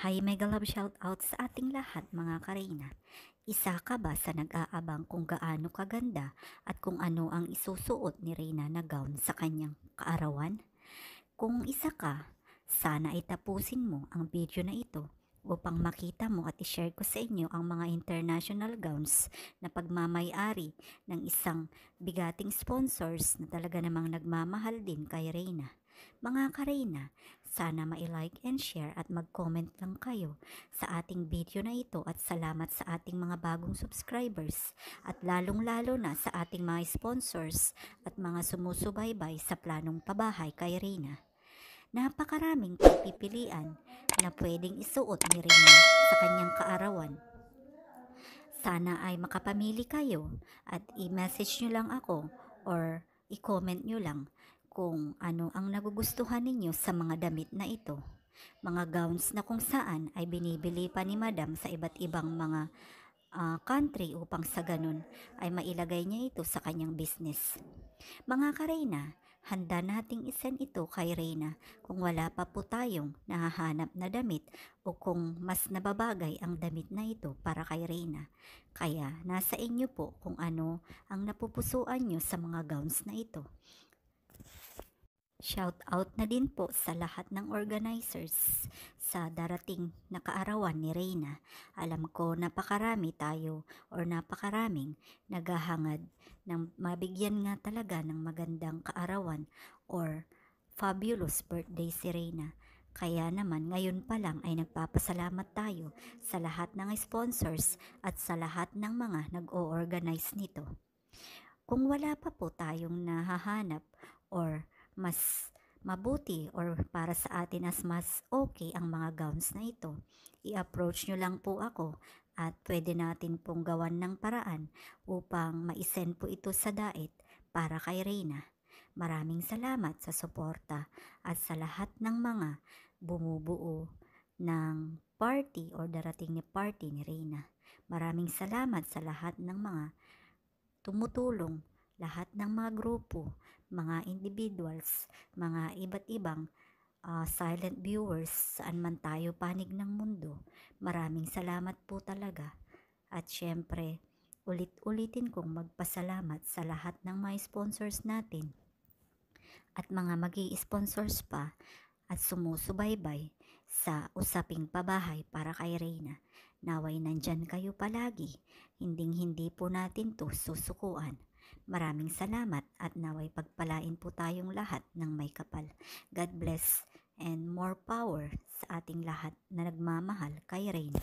Hi, mega love shout out sa ating lahat mga Karina. Isa ka ba sa nag-aabang kung gaano kaganda at kung ano ang isusuot ni Reyna na gown sa kanyang kaarawan? Kung isa ka, sana ay tapusin mo ang video na ito upang makita mo at i-share ko sa inyo ang mga international gowns na pagmamay-ari ng isang bigating sponsors na talaga namang nagmamahal din kay Reyna. Mga ka-Reyna, sana ma-like and share at mag-comment lang kayo sa ating video na ito at salamat sa ating mga bagong subscribers at lalong-lalo na sa ating mga sponsors at mga sumusubaybay sa planong pabahay kay Reyna. Napakaraming pagpipilian na pwedeng isuot ni Reyna sa kanyang kaarawan. Sana ay makapamili kayo at i-message nyo lang ako or i-comment nyo lang kung ano ang nagugustuhan ninyo sa mga damit na ito. Mga gowns na kung saan ay binibili pa ni Madam sa iba't ibang mga country upang sa ganun ay mailagay niya ito sa kanyang business. Mga ka-Reyna, handa nating isend ito kay Reyna kung wala pa po tayong nahahanap na damit o kung mas nababagay ang damit na ito para kay Reyna. Kaya nasa inyo po kung ano ang napupusuan nyo sa mga gowns na ito. Shout out na din po sa lahat ng organizers sa darating na kaarawan ni Reyna. Alam ko napakarami tayo or napakaraming naghahangad ng mabigyan nga talaga ng magandang kaarawan or fabulous birthday si Reyna. Kaya naman ngayon pa lang ay nagpapasalamat tayo sa lahat ng sponsors at sa lahat ng mga nag-o-organize nito. Kung wala pa po tayong nahahanap or mas mabuti or para sa atin as mas okay ang mga gowns na ito, i-approach nyo lang po ako at pwede natin pong gawan ng paraan upang ma-send po ito sa DAET para kay Reyna. Maraming salamat sa suporta at sa lahat ng mga bumubuo ng party or darating ni party ni Reyna. Maraming salamat sa lahat ng mga tumutulong, lahat ng mga grupo, mga individuals, mga iba't ibang silent viewers saan man tayo panig ng mundo. Maraming salamat po talaga. At syempre, ulit-ulitin kong magpasalamat sa lahat ng mga sponsors natin at mga magi-sponsors pa at sumusubaybay sa usaping pabahay para kay Reyna. Naway nandyan kayo palagi, hinding-hindi po natin to susukuan. Maraming salamat at naway pagpalain po tayong lahat ng may kapal. God bless and more power sa ating lahat na nagmamahal kay Reyna.